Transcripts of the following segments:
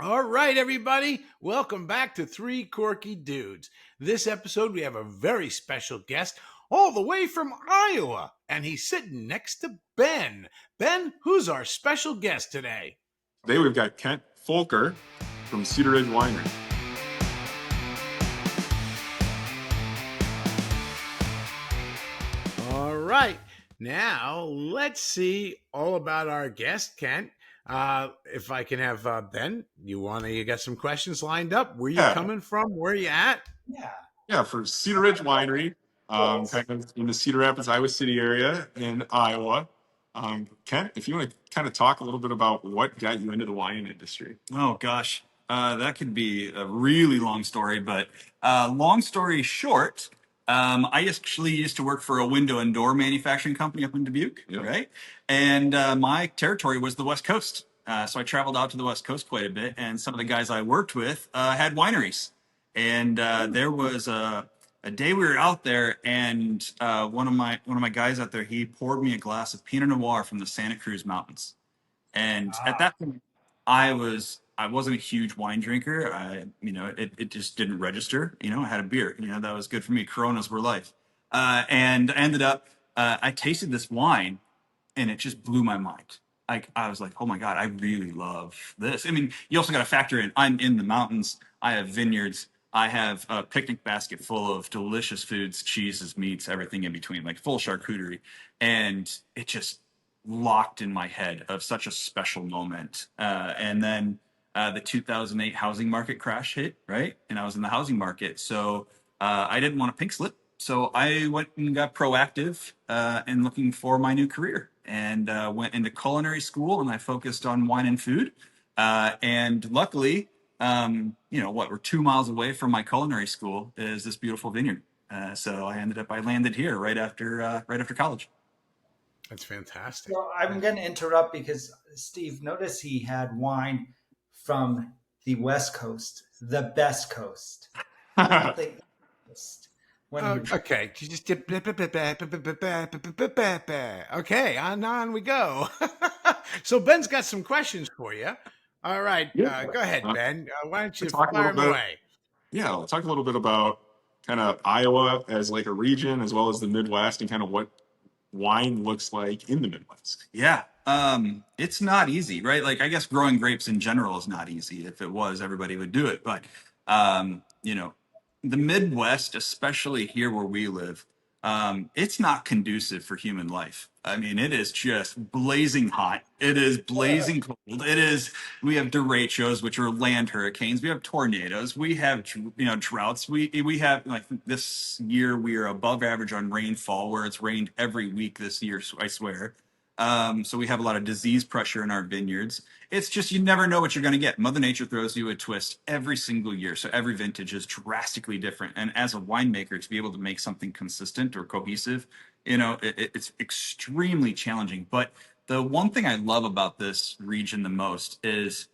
All right, everybody. Welcome back to Three Corky Dudes. This episode, we have a very special guest all the way from Iowa, and he's sitting next to Ben. Ben, who's our special guest today? Today we've got Kent Foulkner from Cedar Ridge Winery. All right. Now, let's see all about our guest, Kent. If I can have Ben, you got some questions lined up? Where you Yeah, coming from? Where you at? yeah, for Cedar Ridge Winery, kind of in the Cedar Rapids, Iowa City area in Iowa. Kent, if you want to kind of talk a little bit about what got you into the wine industry. Oh gosh, that could be a really long story, but long story short, I actually used to work for a window and door manufacturing company up in Dubuque, Yeah. right? And my territory was the West Coast. So I traveled out to the West Coast quite a bit, and some of the guys I worked with had wineries. And there was a day we were out there, and one of my guys out there, he poured me a glass of Pinot Noir from the Santa Cruz Mountains. And at that point, I wasn't a huge wine drinker. It just didn't register. I had a beer. That was good for me. Coronas were life. And ended up I tasted this wine, and it just blew my mind. I was like, oh my god, I really love this. I mean, you also got to factor in I'm in the mountains. I have vineyards. I have a picnic basket full of delicious foods, cheeses, meats, everything in between, like full charcuterie, and it just locked in my head of such a special moment. And then the 2008 housing market crash hit, right? And I was in the housing market. So I didn't want a pink slip. So I went and got proactive in looking for my new career and went into culinary school, and I focused on wine and food. And luckily, we're 2 miles away from my culinary school is this beautiful vineyard. So I landed here right after college. That's fantastic. So I'm going to interrupt because Steve, notice he had wine from the West Coast, the best coast, not the East. When he Okay, okay, on we go. So Ben's got some questions for you. All right, Yeah. go ahead, Uh, Ben. Why don't you talk a fire little them bit. away? Yeah, we'll talk a little bit about kind of Iowa as like a region, as well as the Midwest, and kind of what wine looks like in the Midwest. Yeah. It's not easy, right? Like I guess growing grapes in general is not easy. If it was, everybody would do it. But um, you know, the Midwest, especially here where we live, it's not conducive for human life. I mean, it is just blazing hot. It is blazing cold. We have derechos, which are land hurricanes. We have tornadoes. We have, droughts. We have, like, this year we are above average on rainfall, where it's rained every week this year, I swear. So we have a lot of disease pressure in our vineyards. It's just you never know what you're going to get. Mother Nature throws you a twist every single year. So every vintage is drastically different. And as a winemaker, to be able to make something consistent or cohesive, it's extremely challenging. But the one thing I love about this region the most is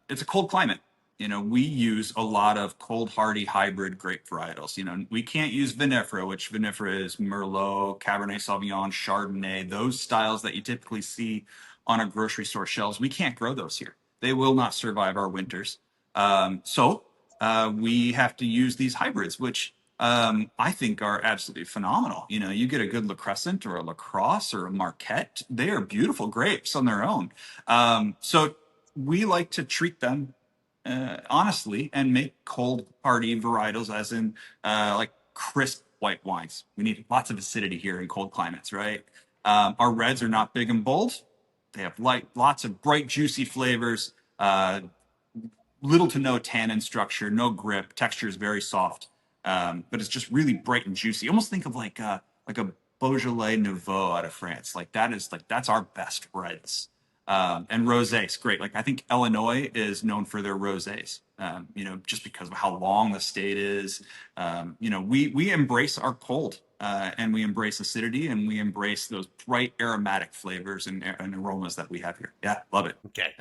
it's a cold climate. We use a lot of cold hardy hybrid grape varietals. We can't use vinifera, which vinifera is Merlot, Cabernet Sauvignon, Chardonnay, those styles that you typically see on a grocery store shelves. We can't grow those here. They will not survive our winters. So we have to use these hybrids, which I think are absolutely phenomenal. You get a good La Crescent or a La Crosse or a Marquette. They are beautiful grapes on their own. So we like to treat them honestly and make cold hardy varietals, as in like crisp white wines. We need lots of acidity here in cold climates, right? Our reds are not big and bold. They have lots of bright, juicy flavors. Little to no tannin structure, no grip. Texture is very soft, but it's just really bright and juicy. Almost think of like a Beaujolais Nouveau out of France. That's our best reds. And rosés, great. Like I think Illinois is known for their rosés. Just because of how long the state is. We embrace our cold, and we embrace acidity, and we embrace those bright aromatic flavors and aromas that we have here. Yeah, love it. Okay.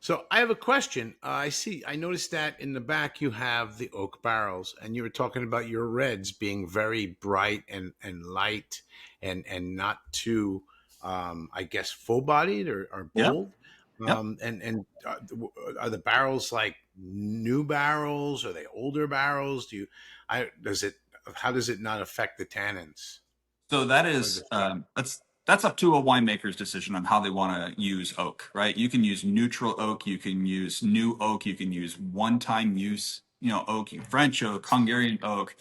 So I have a question. I noticed that in the back you have the oak barrels, and you were talking about your reds being very bright and light and not too, I guess, full bodied or Yeah. bold. Yep. And are the barrels like new barrels? Are they older barrels? How does it not affect the tannins So that or is the flavor? that's up to a winemaker's decision on how they want to use oak, right? You can use neutral oak, you can use new oak, you can use one-time use, oak, French oak, Hungarian oak,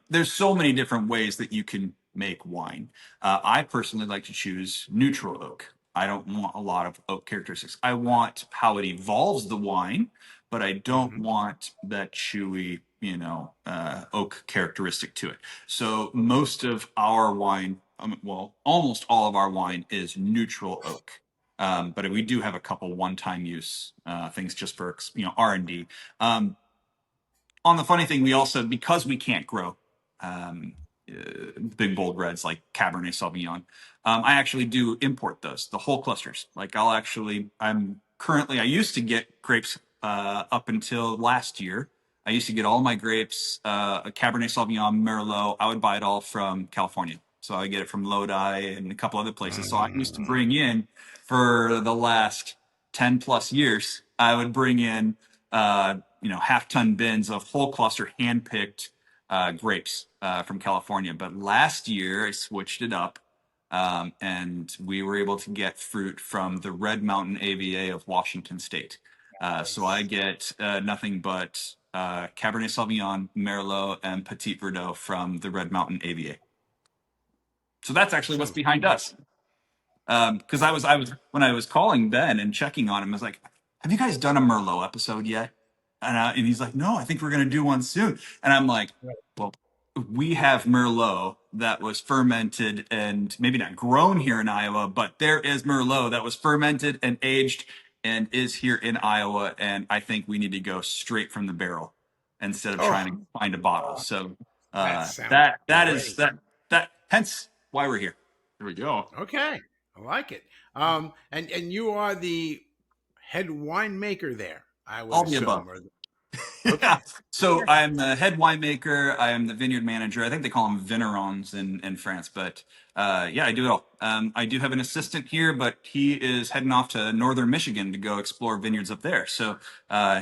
there's so many different ways that you can make wine. I personally like to choose neutral oak. I don't want a lot of oak characteristics. I want how it evolves the wine, but I don't Hmm. want that chewy, oak characteristic to it. So most of our wine, well, almost all of our wine is neutral oak. But we do have a couple one-time use things just for R&D. Um, on the funny thing, we also, because we can't grow um, big bold reds like Cabernet Sauvignon, I actually do import those, the whole clusters. Like I used to get grapes up until last year. I used to get all my grapes, Cabernet Sauvignon, Merlot. I would buy it all from California. So I get it from Lodi and a couple other places. So I used to bring in for the last 10 plus years, I would bring in half-ton bins of whole cluster hand-picked grapes from California. But last year I switched it up, and we were able to get fruit from the Red Mountain AVA of Washington State. So I get nothing but Cabernet Sauvignon, Merlot, and Petit Verdot from the Red Mountain AVA. So that's actually what's Sounds behind us. Because I was when I was calling Ben and checking on him, I was like, "Have you guys done a Merlot episode yet?" And he's like, "No, I think we're gonna do one soon." And I'm like, "Well, we have Merlot that was fermented and maybe not grown here in Iowa, but there is Merlot that was fermented and aged and is here in Iowa, and I think we need to go straight from the barrel instead of Oh, trying to find a bottle." So that sounds that is great. that hence why we're here. There we go. Okay, I like it. And you are the head winemaker there, I would All the above. assume. Yeah. Okay. So Yeah. I'm the head winemaker. I am the vineyard manager. I think they call them vignerons in France, but yeah, I do it all. I do have an assistant here, but he is heading off to northern Michigan to go explore vineyards up there. So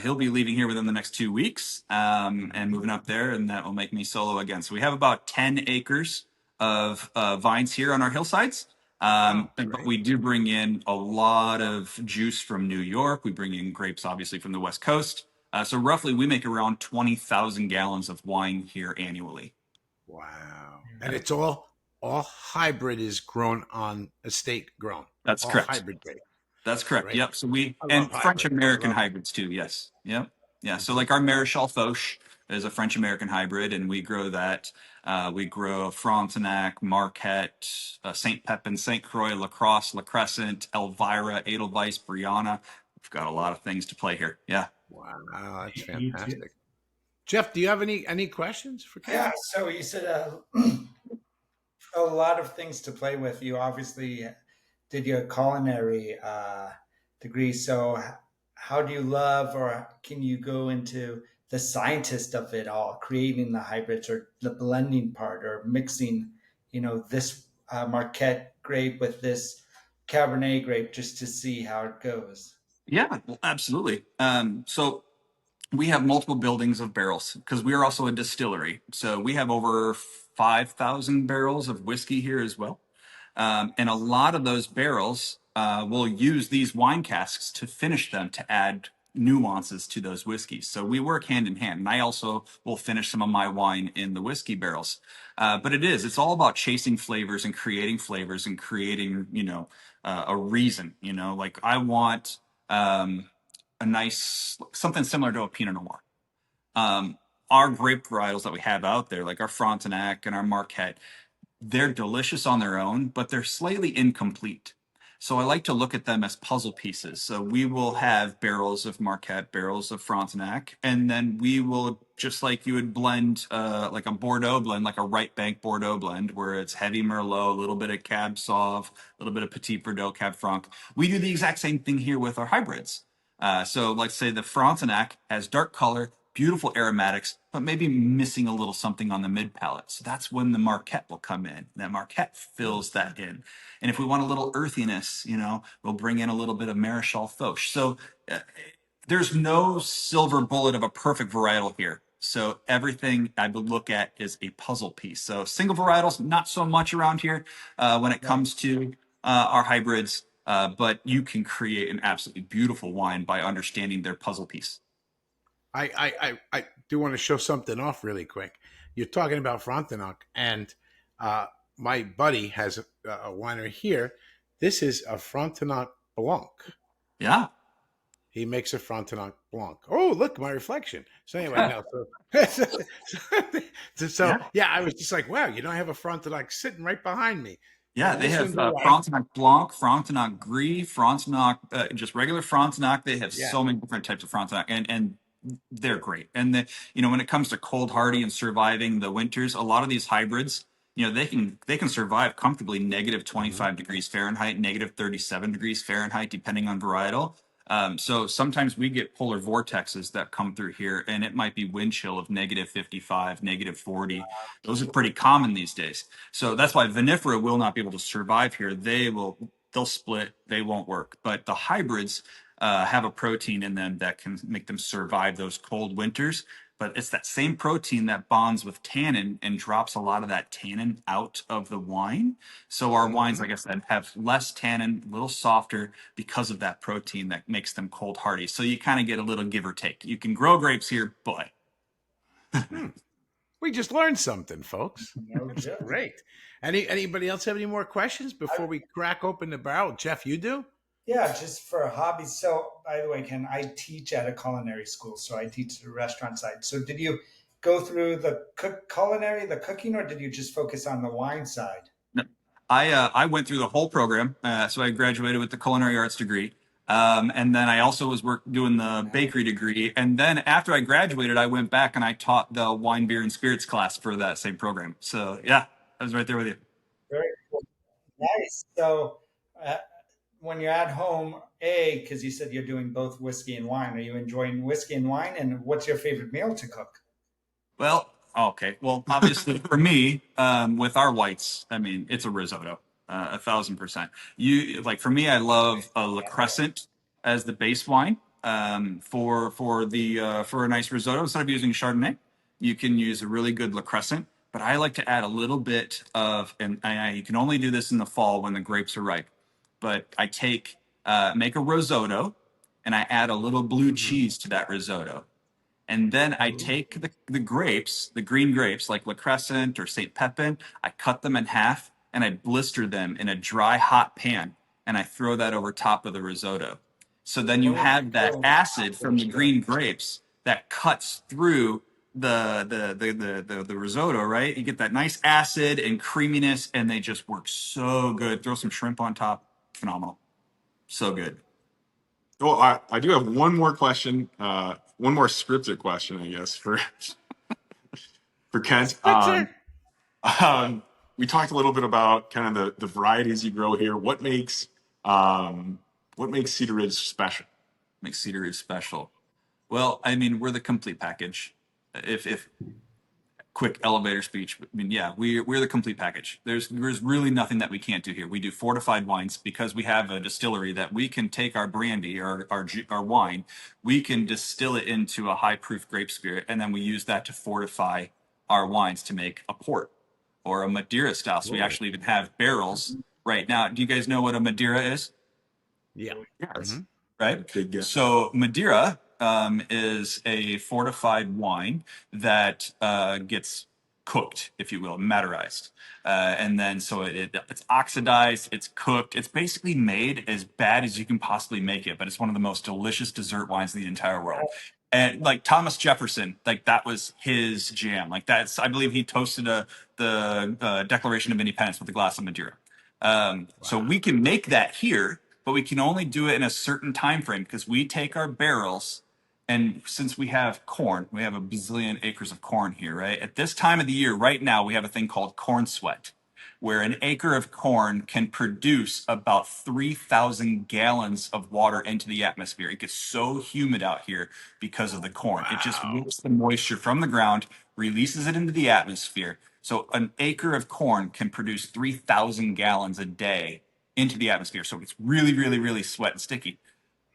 he'll be leaving here within the next 2 weeks and moving up there, and that will make me solo again. So we have about 10 acres of vines here on our hillsides. Oh, But great. we do bring in a lot of juice from New York. We bring in grapes, obviously, from the West Coast. So roughly, we make around 20,000 gallons of wine here annually. Wow. And it's all hybrid is grown on estate grown. That's All correct. hybrid grape. That's correct. Great. Yep. So we I love and French hybrid. I American love it. hybrids too. Yes. Yep. Yeah. So Mhm. like our Maréchal Foch is a French American hybrid, and we grow that. We grow Frontenac, Marquette, Saint Pepin, Saint Croix, Lacrosse, La Crescent, Elvira, Edelweiss, Brianna. We've got a lot of things to play here. Yeah. Wow, that's You too. fantastic. Jeff, do you have any questions for Yeah. Ken? So you said a lot of things to play with. You obviously did your culinary degree. So how do you love, or can you go into the scientist of it all, creating the hybrids or the blending part or mixing, this Marquette grape with this Cabernet grape just to see how it goes? Yeah. Well, absolutely. So we have multiple buildings of barrels because we are also a distillery. So we have over 5,000 barrels of whiskey here as well. And a lot of those barrels will use these wine casks to finish them to add nuances to those whiskeys. So we work hand in hand. And I also will finish some of my wine in the whiskey barrels. But it's all about chasing flavors and creating, a reason, like I want a nice, something similar to a Pinot Noir. Um, our grape varietals that we have out there, like our Frontenac and our Marquette, they're delicious on their own, but they're slightly incomplete. So I like to look at them as puzzle pieces. So we will have barrels of Marquette, barrels of Frontenac, and then we will, just like you would blend like a Bordeaux blend, like a right bank Bordeaux blend, where it's heavy Merlot, a little bit of Cab Sauv, a little bit of Petit Verdot, Cab Franc. We do the exact same thing here with our hybrids. So let's say the Frontenac has dark color, beautiful aromatics, but maybe missing a little something on the mid palate. So that's when the Marquette will come in. That Marquette fills that in. And if we want a little earthiness, we'll bring in a little bit of Maréchal Foch. So there's no silver bullet of a perfect varietal here. So everything I would look at is a puzzle piece. So single varietals, not so much around here when it comes to our hybrids, but you can create an absolutely beautiful wine by understanding their puzzle piece. I do want to show something off really quick. You're talking about Frontenac, and my buddy has a winery here. This is a Frontenac Blanc. Yeah. He makes a Frontenac Blanc. Oh, look, my reflection. So anyway, no. Yeah, I was just like, wow, I have a Frontenac sitting right behind me. Yeah, they have Frontenac Blanc, Frontenac Gris, Frontenac, just regular Frontenac. They have so many different types of Frontenac, and they're great. And when it comes to cold hardy and surviving the winters, a lot of these hybrids, they can survive comfortably negative 25 degrees Fahrenheit, negative 37 degrees Fahrenheit, depending on varietal. So sometimes we get polar vortexes that come through here, and it might be wind chill of negative 55, negative 40. Those are pretty common these days. So that's why vinifera will not be able to survive here. They'll split. They won't work. But the hybrids have a protein in them that can make them survive those cold winters. But it's that same protein that bonds with tannin and drops a lot of that tannin out of the wine. So our wines, like I said, have less tannin, a little softer because of that protein that makes them cold hardy. So you kind of get a little give or take. You can grow grapes here, but we just learned something, folks. That's great. Anybody else have any more questions before we crack open the barrel? Jeff, you do? Yeah, just for a hobby. So, by the way, Ken, I teach at a culinary school, so I teach the restaurant side. So, did you go through the culinary, the cooking, or did you just focus on the wine side? No, I went through the whole program. So I graduated with the culinary arts degree. And then I also was doing the bakery degree. And then after I graduated, I went back and I taught the wine, beer, and spirits class for that same program. So, yeah, I was right there with you. Very cool. Nice. So, when you're at home, because you said you're doing both whiskey and wine, are you enjoying whiskey and wine? And what's your favorite meal to cook? Well, okay. Well, obviously for me, with our whites, I mean, it's a risotto, 1,000%. For me, I love a La Crescent as the base wine. For a nice risotto, instead of using Chardonnay, you can use a really good La Crescent. But I like to add a little bit of, and you can only do this in the fall when the grapes are ripe. But I make a risotto, and I add a little blue cheese to that risotto. And then I take the grapes, the green grapes, like La Crescent or St. Pepin, I cut them in half, and I blister them in a dry, hot pan, and I throw that over top of the risotto. So then you have that acid from the green grapes that cuts through the risotto, right? You get that nice acid and creaminess, and they just work so good. Throw some shrimp on top. Phenomenal. So good. Well, I do have one more question, one more scripted question, I guess, for Kent. We talked a little bit about kind of the varieties you grow here. What makes Cedar Ridge special? Makes Cedar Ridge special. Well, I mean, we're the complete package. If quick elevator speech, I mean, yeah, we're the complete package. There's really nothing that we can't do here. We do fortified wines because we have a distillery that we can take our brandy or our wine, we can distill it into a high proof grape spirit, and then we use that to fortify our wines to make a port or a Madeira style. So we actually even have barrels right now. Do you guys know what a Madeira is? Yeah. Yes. Right. So Madeira is a fortified wine that gets cooked, if you will, Maderized. And then so it's oxidized, it's cooked. It's basically made as bad as you can possibly make it, but it's one of the most delicious dessert wines in the entire world. And like Thomas Jefferson, like that was his jam. Like I believe he toasted the Declaration of Independence with a glass of Madeira. So we can make that here, but we can only do it in a certain time frame because we take our barrels, and since we have corn, we have a bazillion acres of corn here, right? At this time of the year, right now, we have a thing called corn sweat. where an acre of corn can produce about 3,000 gallons of water into the atmosphere. It gets so humid out here because of the corn. It just Wow. whips the moisture from the ground, releases it into the atmosphere. So an acre of corn can produce 3,000 gallons a day into the atmosphere. So it's really, really, really sweat and sticky.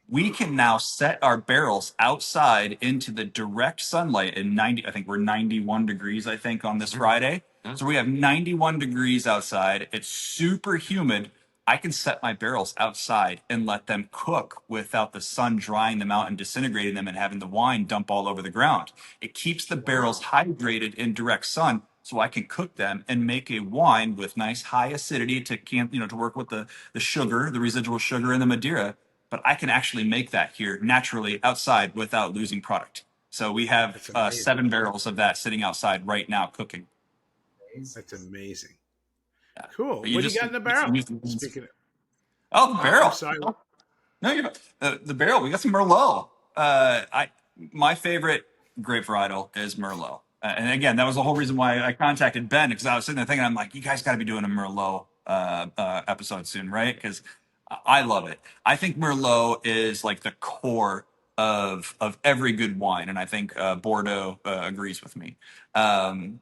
We can now set our barrels outside into the direct sunlight in 90, I think we're 91 degrees, I think, on this Friday. So we have 91 degrees outside. It's super humid. I can set my barrels outside and let them cook without the sun drying them out and disintegrating them and having the wine dump all over the ground. It keeps the barrels hydrated in direct sun so I can cook them and make a wine with nice high acidity to work with the sugar, the residual sugar in the Madeira, but I can actually make that here naturally outside without losing product. So we have That's amazing. 7 barrels of that sitting outside right now cooking. That's amazing. Yeah. Cool. But What do you got in the barrel? Speaking of, Oh, the barrel. I'm sorry. No, you're the barrel. We got some Merlot. My favorite grape varietal is Merlot. And again, that was the whole reason why I contacted Ben, because I was sitting there thinking, I'm like, you guys got to be doing a Merlot episode soon, right? Because I love it. I think Merlot is like the core of every good wine, and I think Bordeaux agrees with me.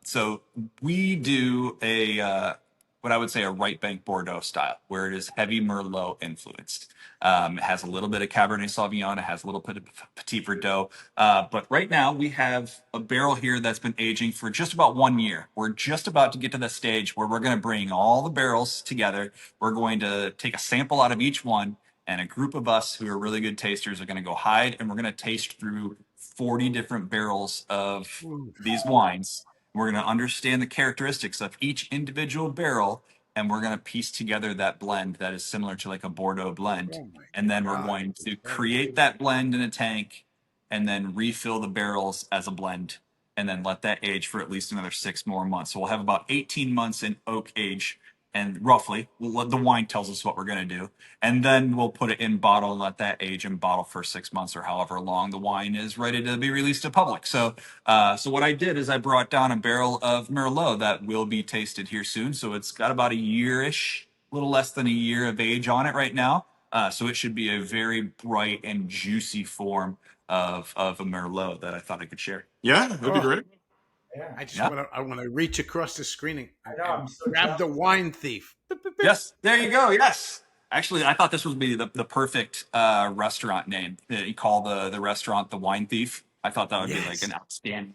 So we do a what I would say a right bank Bordeaux style, where it is heavy Merlot influenced. It has a little bit of Cabernet Sauvignon. It has a little bit of Petit Verdot. But right now we have a barrel here that's been aging for just about 1 year. We're just about to get to the stage where we're going to bring all the barrels together. We're going to take a sample out of each one, and a group of us who are really good tasters are going to go hide, and we're going to taste through 40 different barrels of these wines. We're going to understand the characteristics of each individual barrel, and we're going to piece together that blend that is similar to like a Bordeaux blend. Oh my And then we're God. going to create that blend in a tank and then refill the barrels as a blend and then let that age for at least another 6 more months. So we'll have about 18 months in oak age, and roughly the wine tells us what we're going to do. And then we'll put it in bottle and let that age in bottle for 6 months or however long the wine is ready to be released to public. So what I did is I brought down a barrel of Merlot that will be tasted here soon. So it's got about a year-ish, a little less than a year of age on it right now. So it should be a very bright and juicy form of a Merlot that I thought I could share. Yeah, that'd be great. Yeah. I want to reach across the screen I know, I'm and so grab the jealous. wine thief. Yes, there you go. Yes. Actually, I thought this would be the perfect restaurant name. You call the restaurant the Wine Thief. I thought that would be like Yes. an outstanding.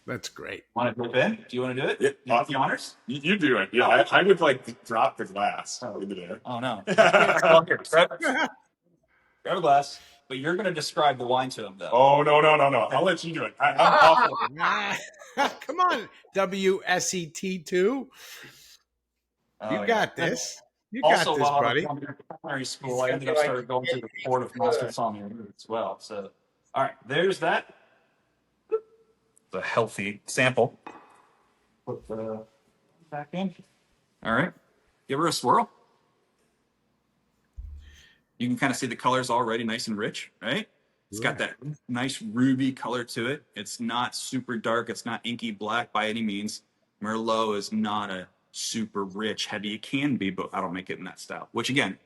That's great. Want to dip in? Do you want to do it? Yeah. You want the honors? You do it. Yeah, I would like drop the glass into there. Oh no. Well, here, grab a glass. But you're going to describe the wine to him, though. Oh, no. I'll let you do it. I'm awful. Come on, WSET2. You got this. You got Also, this, while I buddy. was in culinary school, I ended up started going to the Port of Master Sommelier as well. So, all right, there's that. The healthy sample. Put the back in. All right, give her a swirl. You can kind of see the colors already nice and rich, right? It's got that nice ruby color to it. It's not super dark. It's not inky black by any means. Merlot is not a super rich, heavy. It can be, but I don't make it in that style. Which again,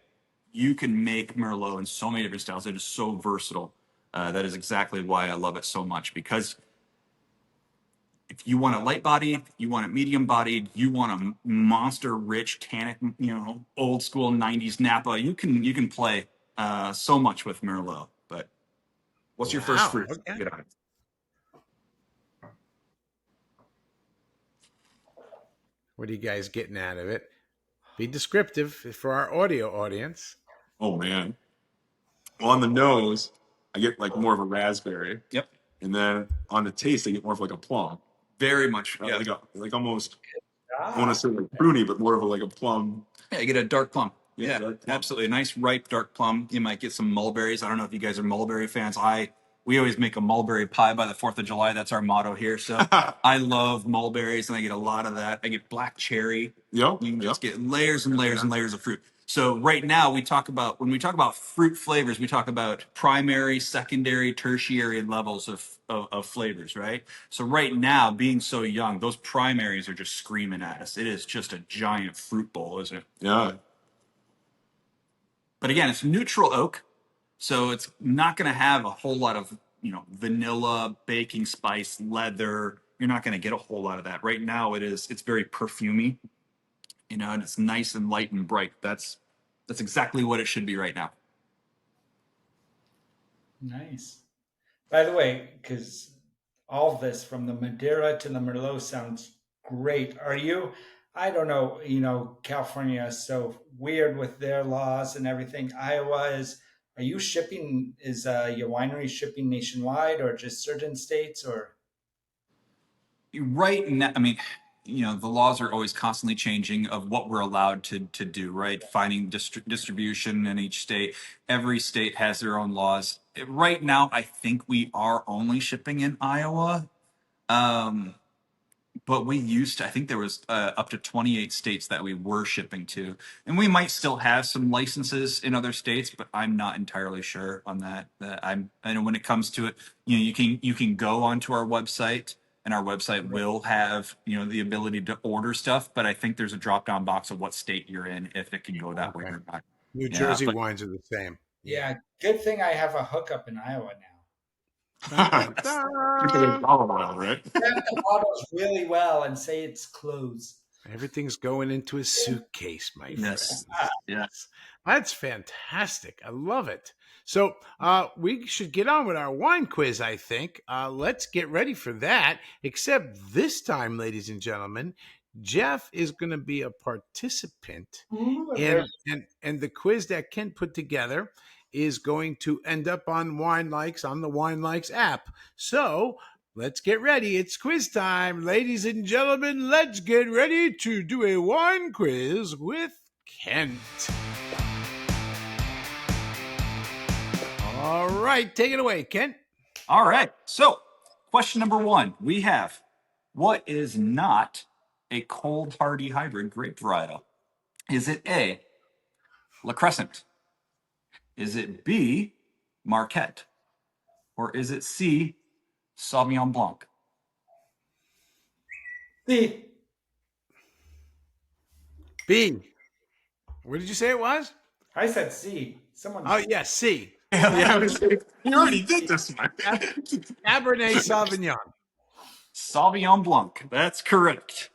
you can make Merlot in so many different styles. It is so versatile. That is exactly why I love it so much, because if you want a light bodied, you want a medium bodied, you want a monster rich tannic, old school 90s Napa, you can play so much with Merlot. But what's your first fruit? Okay. Get on it. What are you guys getting out of it? Be descriptive for our audio audience. Oh, man. Well, on the nose, I get like more of a raspberry. Yep. And then on the taste, I get more of like a plum. Very much. Yeah. Like almost, I want to say like pruny, but more of like a plum. Yeah, you get a dark plum. Yeah, dark plum. Absolutely. A nice ripe dark plum. You might get some mulberries. I don't know if you guys are mulberry fans. We always make a mulberry pie by the 4th of July. That's our motto here. So I love mulberries, and I get a lot of that. I get black cherry. Yep. You can just get layers and layers and layers of fruit. So right now when we talk about fruit flavors, we talk about primary, secondary, tertiary levels of flavors, right? So right now, being so young, those primaries are just screaming at us. It is just a giant fruit bowl, isn't it? Yeah. But again, it's neutral oak, so it's not going to have a whole lot of, vanilla, baking spice, leather. You're not going to get a whole lot of that. Right now it's very perfumey, and it's nice and light and bright. That's exactly what it should be right now. Nice. By the way, because all this from the Madeira to the Merlot sounds great. Are you? I don't know. California is so weird with their laws and everything. Iowa is. Are you shipping? Is your winery shipping nationwide or just certain states? Or Right now, I mean, the laws are always constantly changing of what we're allowed to do, right? Finding distribution in each state. Every state has their own laws. Right now, I think we are only shipping in Iowa. But we used to, I think there was up to 28 states that we were shipping to. And we might still have some licenses in other states, but I'm not entirely sure on that. I know when it comes to it, you can go onto our website, and our website will have, the ability to order stuff, but I think there's a drop down box of what state you're in if it can go that way Okay. or not. New Yeah, Jersey but wines are the same. yeah, good thing I have a hookup in Iowa now. Dun, dun, People in dun. Colorado, right? Wrap the bottles really well and say it's closed. Everything's going into a suitcase, my yes, friends. yes. That's fantastic. I love it. So we should get on with our wine quiz, I think. Let's get ready for that. Except this time, ladies and gentlemen, Jeff is going to be a participant Ooh, and the quiz that Kent put together is going to end up on the Wine Likes app. So let's get ready. It's quiz time. Ladies and gentlemen, let's get ready to do a wine quiz with Kent. All right, take it away, Kent. All right. So, question number 1, we have, what is not a cold hardy hybrid grape varietal? Is it A, La Crescent? Is it B, Marquette? Or is it C, Sauvignon Blanc? C. B. What did you say it was? I said C. Someone. Oh, yes, C. Yeah, you already did this one. Cabernet Sauvignon. Sauvignon Blanc. That's correct.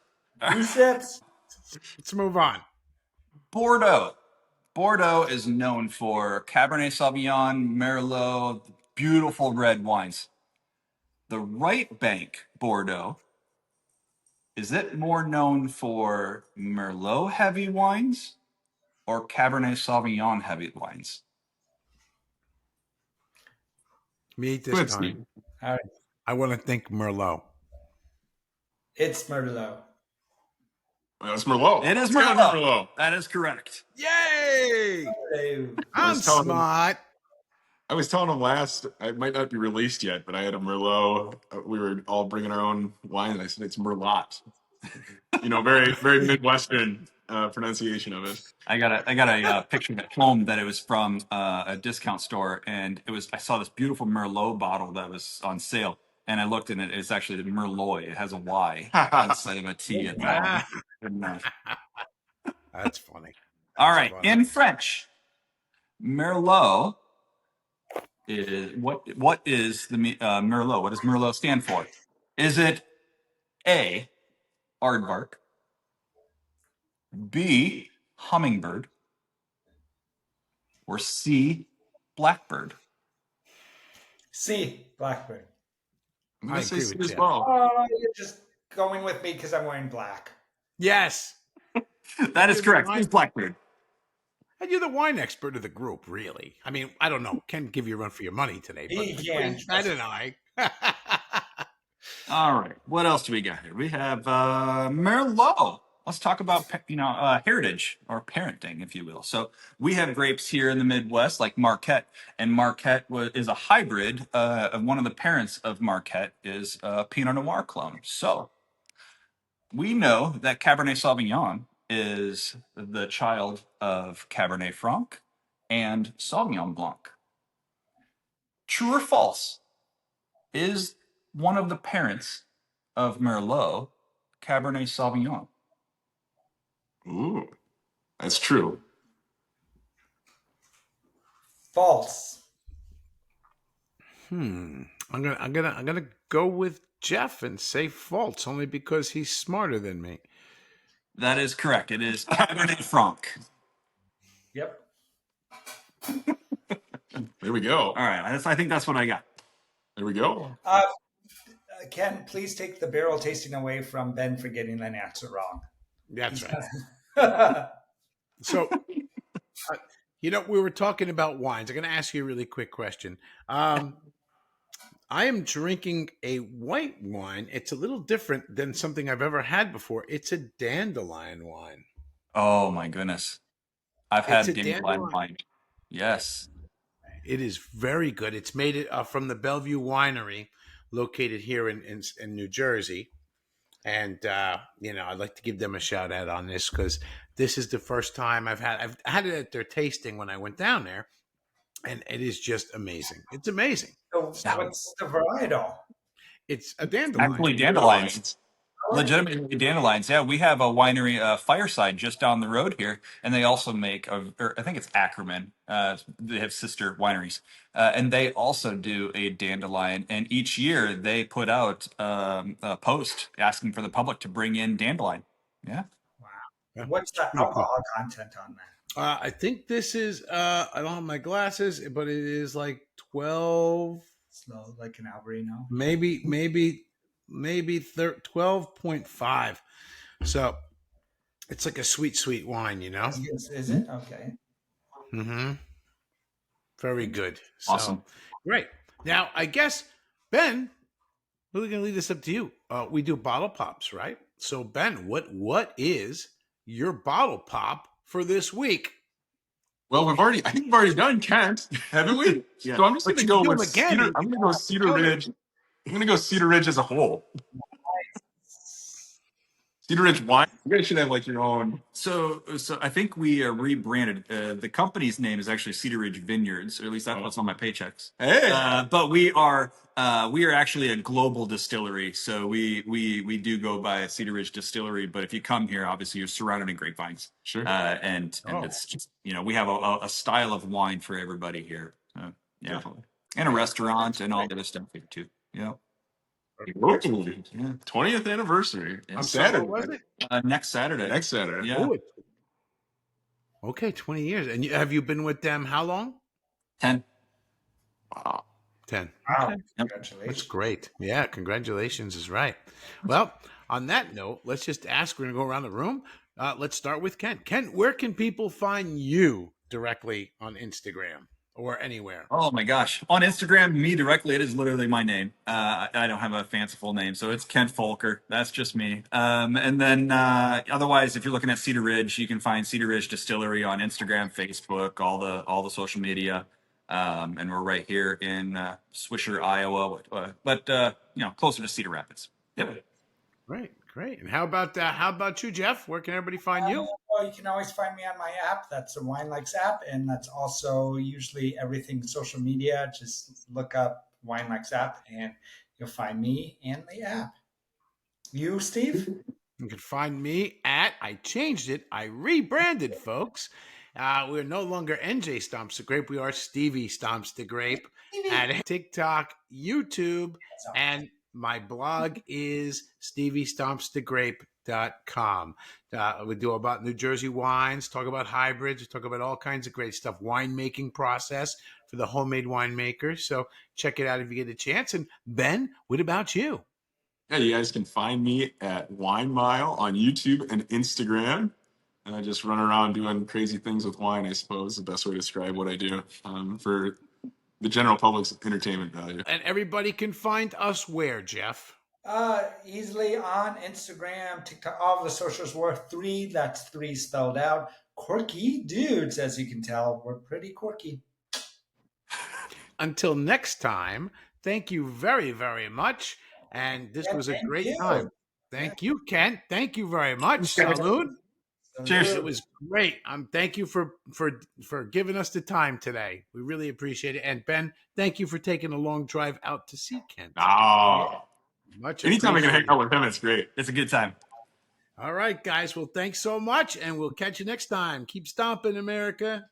2 sips. Let's move on. Bordeaux. Bordeaux is known for Cabernet Sauvignon, Merlot, beautiful red wines. The right bank Bordeaux, is it more known for Merlot heavy wines or Cabernet Sauvignon heavy wines? Me this Good, time. Steve. All right. I want to think Merlot. It's Merlot. That's Merlot. It is It's gotta be Merlot. That is correct. Yay! Hello. I'm telling them- smart. I was telling him it might not be released yet, but I had a Merlot. We were all bringing our own wine, and I said it's Merlot. Very, very Midwestern pronunciation of it. I got a picture at home that it was from a discount store, and I saw this beautiful Merlot bottle that was on sale, and I looked in it. It's actually the Merlot. It has a Y instead of a T at the bottom. Good enough. That's funny. All right, funny. in French, Merlot is what is the Merlot? What does Merlot stand for? Is it A, aardvark, B, hummingbird, or C, blackbird? C. Blackbird. I'm I gonna say agree C with as Jeff. well. Oh, you're just going with me because I'm wearing black. Yes. That is correct. It's blackbird. And you're the wine expert of the group, really. I mean, I don't know. Ken give you a run for your money today, but He between can. Ted and I. All right. What else do we got here? We have Merlot. Let's talk about heritage or parenting, if you will. So we have grapes here in the Midwest, like Marquette, and Marquette is a hybrid. Of one of the parents of Marquette is Pinot Noir clone. So we know that Cabernet Sauvignon is the child of Cabernet Franc and Sauvignon Blanc. True or false? Is one of the parents of Merlot Cabernet Sauvignon? Ooh, that's true. False. I'm gonna go with Jeff and say false, only because he's smarter than me. That is correct. It is Cabernet Franc. Yep. There we go. All right, I think that's what I got. There we go. Ken, please take the barrel tasting away from Ben for getting an answer wrong. That's right. So, we were talking about wines. I'm going to ask you a really quick question. I am drinking a white wine. It's a little different than something I've ever had before. It's a dandelion wine. Oh my goodness. I've had dandelion wine. Yes. It is very good. It's made from the Bellevue Winery, located here in New Jersey. And, I'd like to give them a shout out on this because this is the first time I've had it at their tasting when I went down there. And it is just amazing. It's amazing. So what's the varietal? It's a dandelion. Actually, dandelions. Legitimately dandelions. Yeah, we have a winery, Fireside, just down the road here, and they also make I think it's Ackerman. They have sister wineries, and they also do a dandelion. And each year they put out a post asking for the public to bring in dandelion. Yeah. Wow. Yeah. What's the alcohol content on that? I think this is. I don't have my glasses, but it is like 12. Slow, like an Albarino. Maybe 12.5. So it's like a sweet wine, Is it? Okay. Mm-hmm. Very good. Awesome. So, great. Now, I guess, Ben, we're going to leave this up to you. We do bottle pops, right? So, Ben, what is your bottle pop for this week? Well, I think we've already done Kent, haven't we? Yeah. So I'm just going to go with again. Cedar. I'm going to go Cedar Ridge. I'm going to go Cedar Ridge as a whole. Cedar Ridge wine. You guys should have like your own. So I think we rebranded. The company's name is actually Cedar Ridge Vineyards, or at least that's what's on my paychecks. Hey. But we are actually a global distillery, so we do go by Cedar Ridge Distillery. But if you come here, obviously you're surrounded in grapevines. Sure. And it's just, we have a style of wine for everybody here. Yeah. Definitely. And a restaurant and all the other stuff here too. Yeah. Ooh, 20th anniversary. I'm Saturday. sorry, what was it? Next Saturday. Next Saturday. Yeah. Ooh, okay, 20 years. And have you been with them how long? 10. Wow. 10. Wow. Okay. Congratulations. That's great. Yeah, congratulations is right. Well, on that note, let's just ask. We're going to go around the room. Let's start with Kent. Kent, where can people find you directly on Instagram or anywhere? Oh my gosh. On Instagram, me directly, it is literally my name. I don't have a fanciful name, so it's Kent Foulkner. That's just me. And then otherwise, if you're looking at Cedar Ridge, you can find Cedar Ridge Distillery on Instagram, Facebook, all the social media. And we're right here in Swisher, Iowa, but closer to Cedar Rapids. Yep. Great. And how about you, Jeff? Where can everybody find you? Well, you can always find me on my app. That's the Wine Likes app, and that's also usually everything social media. Just look up Wine Likes app, and you'll find me and the app. You, Steve? You can find me I changed it. I rebranded, folks. We're no longer NJ Stomps the Grape. We are Stevie Stomps the Grape at TikTok, YouTube, and my blog is steviestompsthegrape.com. We do about New Jersey wines, talk about hybrids, talk about all kinds of great stuff, winemaking process for the homemade winemaker. So check it out if you get a chance. And Ben, what about you? Yeah, you guys can find me at Wine Mile on YouTube and Instagram. And I just run around doing crazy things with wine, I suppose, is the best way to describe what I do for the general public's entertainment value. And everybody can find us where, Jeff? Easily on Instagram, TikTok, all of the socials. We're 3. That's 3 spelled out. Corky Dudes, as you can tell. We're pretty quirky. Until next time, thank you very, very much. And this was a great time. Thank you, Kent. Thank you very much. Salud. Cheers. It was great. Thank you for giving us the time today. We really appreciate it. And Ben, thank you for taking a long drive out to see Kent. Oh, Much anytime I can hang appreciated. out with him, it's great. It's a good time. All right, guys. Well, thanks so much, and we'll catch you next time. Keep stomping, America.